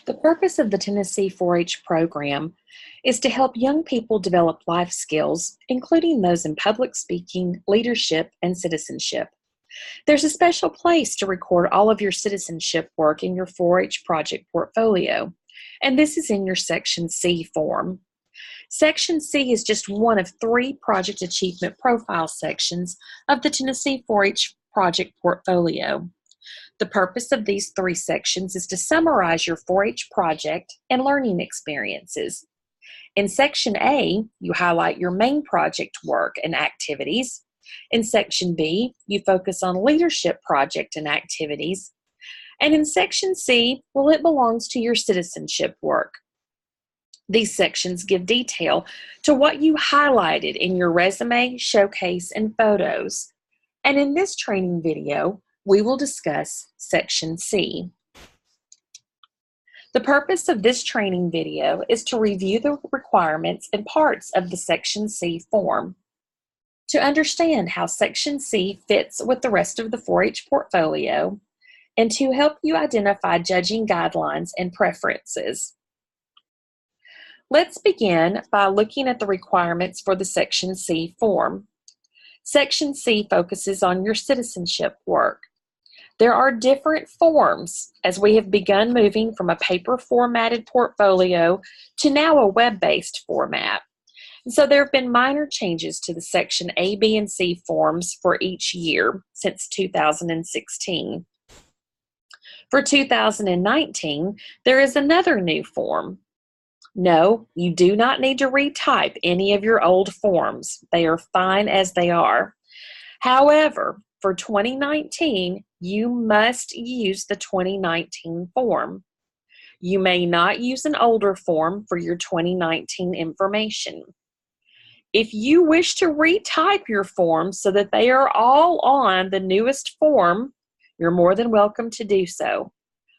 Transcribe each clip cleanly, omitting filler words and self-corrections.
The purpose of the Tennessee 4 H program is to help young people develop life skills, including those in public speaking, leadership, and citizenship. There's a special place to record all of your citizenship work in your 4 H project portfolio, and this is in your Section C form. Section C is just one of 3 project achievement profile sections of the Tennessee 4 H project portfolio. The purpose of these 3 sections is to summarize your 4 H project and learning experiences. In Section A, you highlight your main project work and activities. In Section B, you focus on leadership project and activities. And in Section C, well, it belongs to your citizenship work. These sections give detail to what you highlighted in your resume, showcase, and photos. And in this training video, we will discuss Section C. The purpose of this training video is to review the requirements and parts of the Section C form, to understand how Section C fits with the rest of the 4 H portfolio, and to help you identify judging guidelines and preferences. Let's begin by looking at the requirements for the Section C form. Section C focuses on your citizenship work. There are different forms as we have begun moving from a paper formatted portfolio to now a web-based format. And so there have been minor changes to the Section A, B, and C forms for each year since 2016. For 2019, there is another new form. No, you do not need to retype any of your old forms. They are fine as they are. However, for 2019, you must use the 2019 form. You may not use an older form for your 2019 information. If you wish to retype your forms so that they are all on the newest form, you're more than welcome to do so.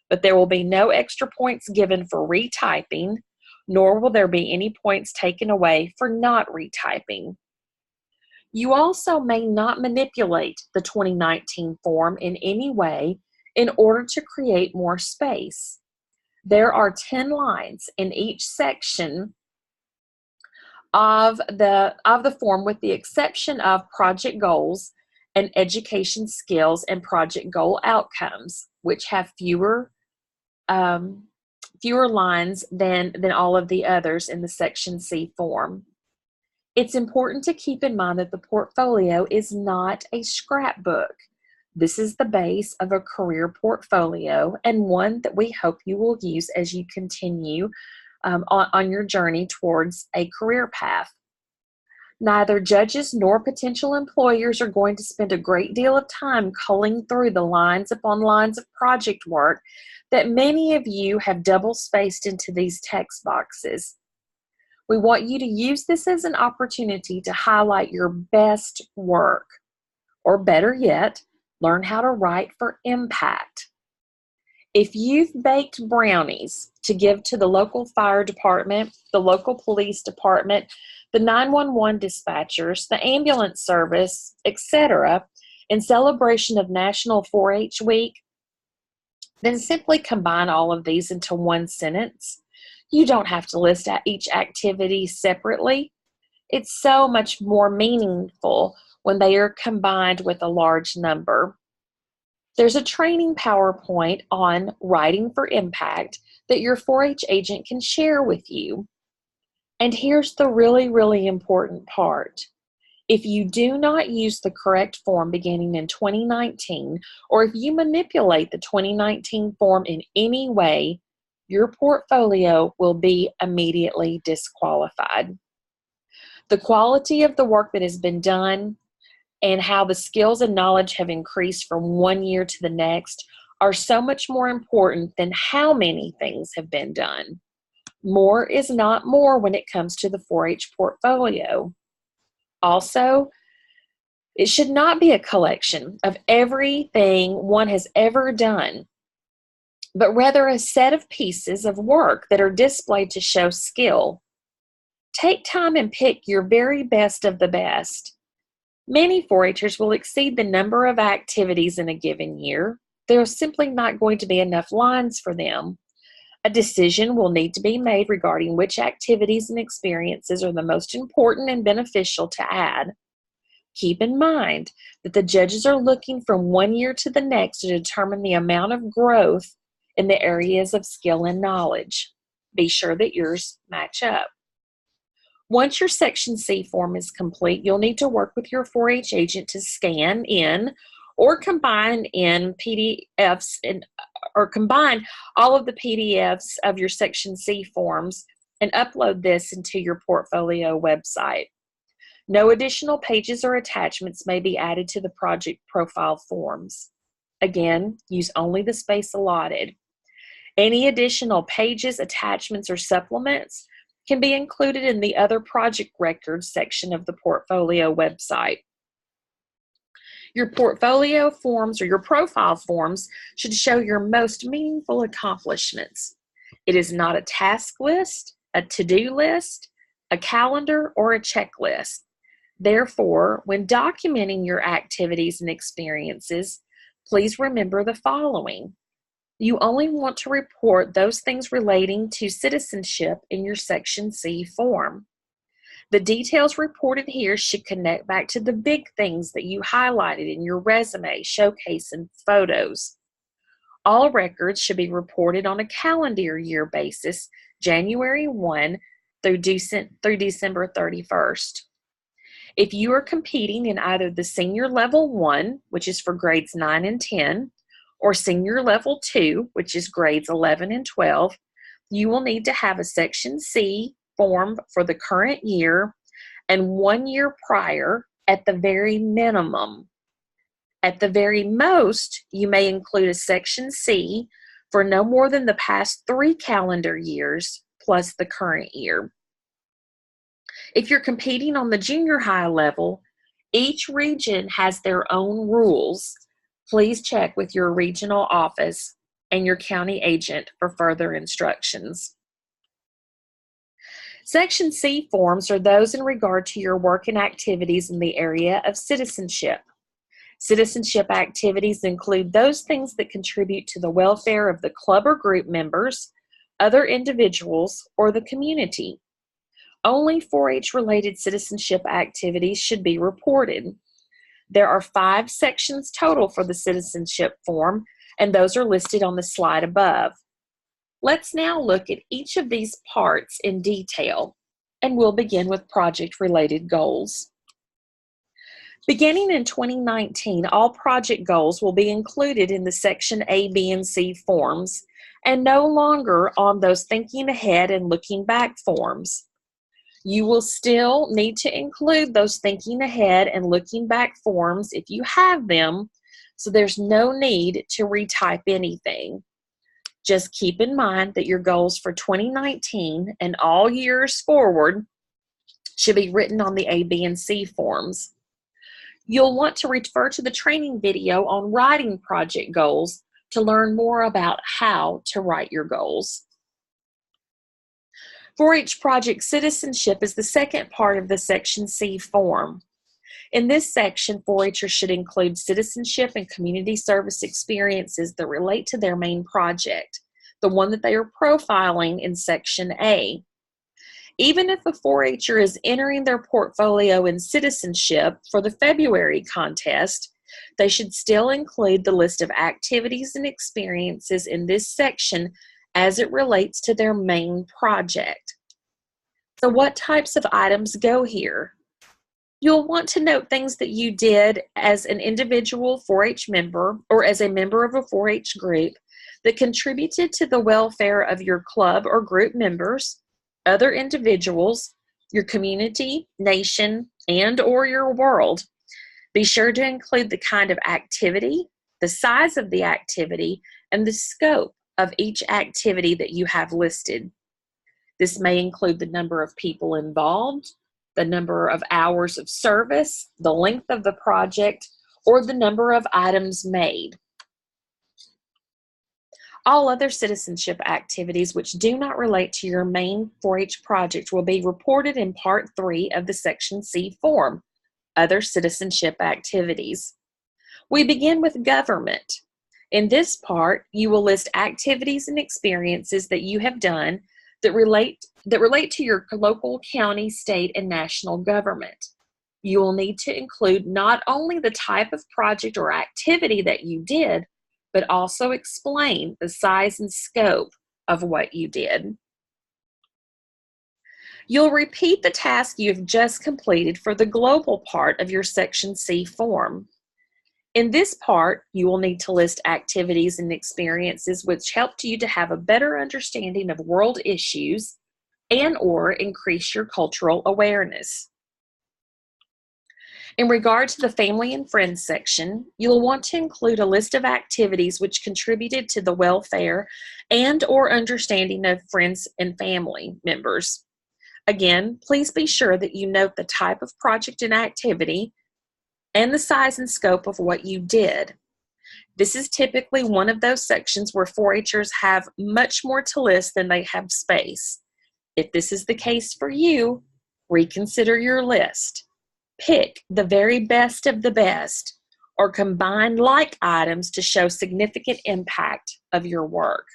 But there will be no extra points given for retyping, nor will there be any points taken away for not retyping. You also may not manipulate the 2019 form in any way in order to create more space. There are 10 lines in each section of the form, with the exception of project goals and education skills and project goal outcomes, which have fewer lines than all of the others in the Section C form. It's important to keep in mind that the portfolio is not a scrapbook. This is the base of a career portfolio, and one that we hope you will use as you continue on your journey towards a career path. Neither judges nor potential employers are going to spend a great deal of time culling through the lines upon lines of project work that many of you have double-spaced into these text boxes. We want you to use this as an opportunity to highlight your best work, or better yet, learn how to write for impact. If you've baked brownies to give to the local fire department, the local police department, the 911 dispatchers, the ambulance service, etc., in celebration of National 4-H Week, then simply combine all of these into one sentence. You don't have to list out each activity separately. It's so much more meaningful when they are combined with a large number. There's a training PowerPoint on writing for impact that your 4-H agent can share with you. And here's the really, really important part. If you do not use the correct form beginning in 2019, or if you manipulate the 2019 form in any way, your portfolio will be immediately disqualified. The quality of the work that has been done and how the skills and knowledge have increased from one year to the next are so much more important than how many things have been done. More is not more when it comes to the 4-H portfolio. Also, it should not be a collection of everything one has ever done, but rather a set of pieces of work that are displayed to show skill. Take time and pick your very best of the best. Many 4-Hers will exceed the number of activities in a given year. There is simply not going to be enough lines for them. A decision will need to be made regarding which activities and experiences are the most important and beneficial to add. Keep in mind that the judges are looking from one year to the next to determine the amount of growth in the areas of skill and knowledge. Be sure that yours match up. Once your Section C form is complete, you'll need to work with your 4-H agent to scan in or combine in PDFs or combine all of the PDFs of your Section C forms and upload this into your portfolio website. No additional pages or attachments may be added to the project profile forms. Again, use only the space allotted. Any additional pages, attachments, or supplements can be included in the Other Project Records section of the portfolio website. Your portfolio forms or your profile forms should show your most meaningful accomplishments. It is not a task list, a to-do list, a calendar, or a checklist. Therefore, when documenting your activities and experiences, please remember the following. You only want to report those things relating to citizenship in your Section C form. The details reported here should connect back to the big things that you highlighted in your resume, showcase, and photos. All records should be reported on a calendar year basis, January 1 through December 31st. If you are competing in either the Senior Level 1, which is for grades 9 and 10, or Senior Level 2, which is grades 11 and 12, you will need to have a Section C form for the current year and 1 year prior at the very minimum. At the very most, you may include a Section C for no more than the past 3 calendar years plus the current year. If you're competing on the junior high level, each region has their own rules. Please check with your regional office and your county agent for further instructions. Section C forms are those in regard to your work and activities in the area of citizenship. Citizenship activities include those things that contribute to the welfare of the club or group members, other individuals, or the community. Only 4-H related citizenship activities should be reported. There are 5 sections total for the citizenship form, and those are listed on the slide above. Let's now look at each of these parts in detail, and we'll begin with project-related goals. Beginning in 2019, all project goals will be included in the Section A, B, and C forms, and no longer on those thinking ahead and looking back forms. You will still need to include those thinking ahead and looking back forms if you have them, so there's no need to retype anything. Just keep in mind that your goals for 2019 and all years forward should be written on the A, B, and C forms. You'll want to refer to the training video on writing project goals to learn more about how to write your goals. 4-H project citizenship is the second part of the Section C form. In this section, 4-Hers should include citizenship and community service experiences that relate to their main project, the one that they are profiling in Section A. Even if a 4-Her is entering their portfolio in citizenship for the February contest, they should still include the list of activities and experiences in this section as it relates to their main project. So what types of items go here? You'll want to note things that you did as an individual 4-H member or as a member of a 4-H group that contributed to the welfare of your club or group members, other individuals, your community, nation, and or your world. Be sure to include the kind of activity, the size of the activity, and the scope of each activity that you have listed. This may include the number of people involved, the number of hours of service, the length of the project, or the number of items made. All other citizenship activities which do not relate to your main 4-H project will be reported in Part 3 of the Section C form, Other Citizenship Activities. We begin with government. In this part, you will list activities and experiences that you have done that relate to your local, county, state, and national government. You will need to include not only the type of project or activity that you did, but also explain the size and scope of what you did. You'll repeat the task you have just completed for the global part of your Section C form. In this part, you will need to list activities and experiences which helped you to have a better understanding of world issues and/or increase your cultural awareness. In regard to the family and friends section, you'll want to include a list of activities which contributed to the welfare and/or understanding of friends and family members. Again, please be sure that you note the type of project and activity and the size and scope of what you did. This is typically one of those sections where 4-Hers have much more to list than they have space. If this is the case for you, reconsider your list. Pick the very best of the best, or combine like items to show significant impact of your work.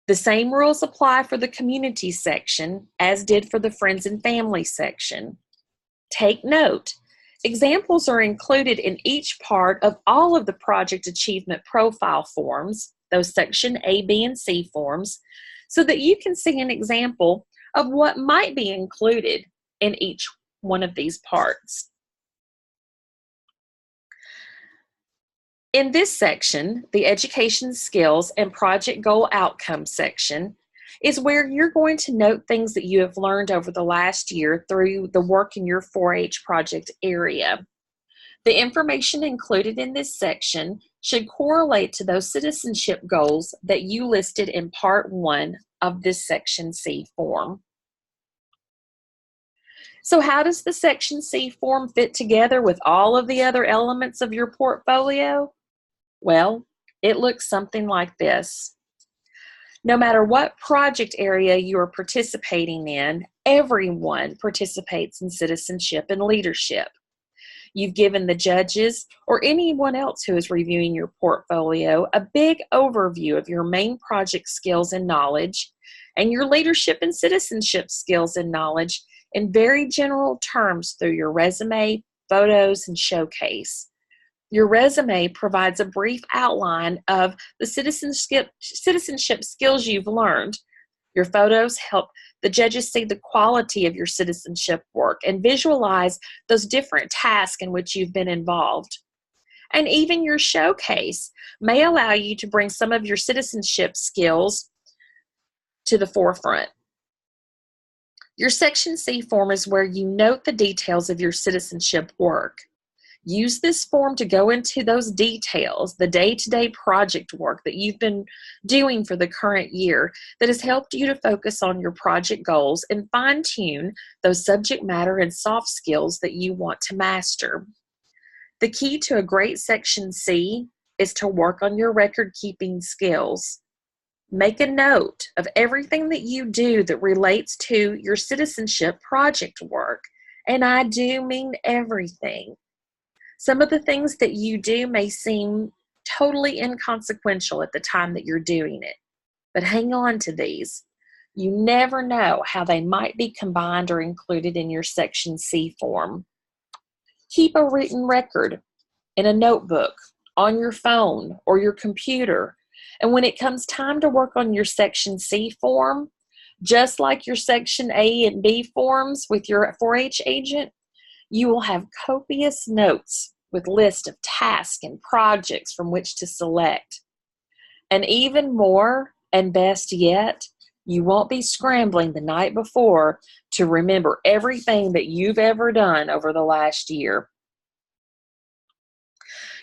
The same rules apply for the community section as did for the friends and family section. Take note, examples are included in each part of all of the project achievement profile forms, those section A, B, and C forms, so that you can see an example of what might be included in each one of these parts. In this section, the Education Skills and Project Goal Outcome section is where you're going to note things that you have learned over the last year through the work in your 4-H project area. The information included in this section should correlate to those citizenship goals that you listed in Part 1 of this Section C form. So how does the Section C form fit together with all of the other elements of your portfolio? Well, it looks something like this. No matter what project area you are participating in, everyone participates in citizenship and leadership. You've given the judges or anyone else who is reviewing your portfolio a big overview of your main project skills and knowledge, and your leadership and citizenship skills and knowledge in very general terms through your resume, photos, and showcase. Your resume provides a brief outline of the citizenship skills you've learned. Your photos help the judges see the quality of your citizenship work and visualize those different tasks in which you've been involved. And even your showcase may allow you to bring some of your citizenship skills to the forefront. Your Section C form is where you note the details of your citizenship work. Use this form to go into those details, the day-to-day project work that you've been doing for the current year that has helped you to focus on your project goals and fine-tune those subject matter and soft skills that you want to master. The key to a great Section C is to work on your record-keeping skills. Make a note of everything that you do that relates to your citizenship project work, and I do mean everything. Some of the things that you do may seem totally inconsequential at the time that you're doing it, but hang on to these. You never know how they might be combined or included in your Section C form. Keep a written record in a notebook, on your phone, or your computer. And when it comes time to work on your Section C form, just like your Section A and B forms with your 4-H agent, you will have copious notes with lists of tasks and projects from which to select. And even more, and best yet, you won't be scrambling the night before to remember everything that you've ever done over the last year.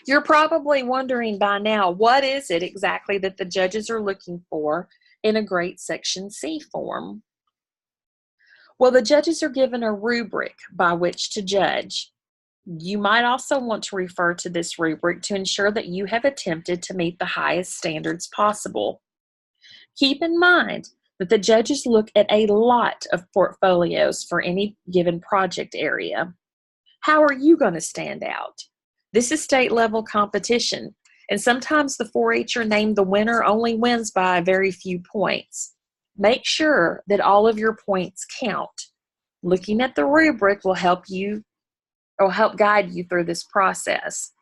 You're probably wondering by now, what is it exactly that the judges are looking for in a great Section C form? Well, the judges are given a rubric by which to judge. You might also want to refer to this rubric to ensure that you have attempted to meet the highest standards possible. Keep in mind that the judges look at a lot of portfolios for any given project area. How are you going to stand out? This is state-level competition, And sometimes the 4-H'er named the winner only wins by a very few points. Make sure that all of your points count. Looking at the rubric will help guide you through this process.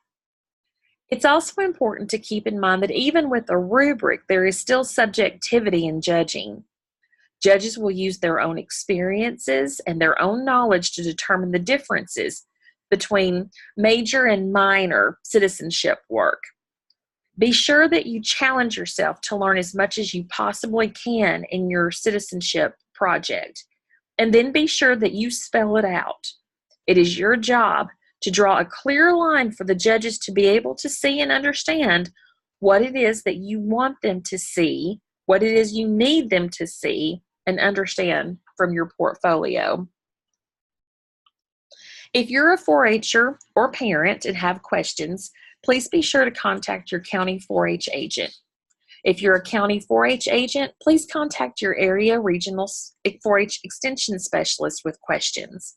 It's also important to keep in mind that even with a rubric, there is still subjectivity in judging. Judges will use their own experiences and their own knowledge to determine the differences between major and minor citizenship work. Be sure that you challenge yourself to learn as much as you possibly can in your citizenship project, and then be sure that you spell it out. It is your job to draw a clear line for the judges to be able to see and understand what it is that you want them to see, what it is you need them to see and understand from your portfolio. If you're a 4-H'er or parent and have questions, please be sure to contact your county 4-H agent. If you're a county 4-H agent, please contact your area regional 4-H extension specialist with questions.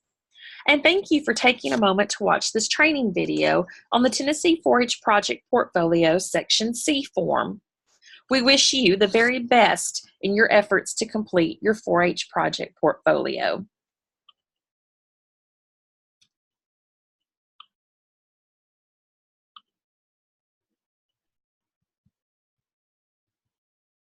And thank you for taking a moment to watch this training video on the Tennessee 4-H Project Portfolio Section C form. We wish you the very best in your efforts to complete your 4-H project portfolio.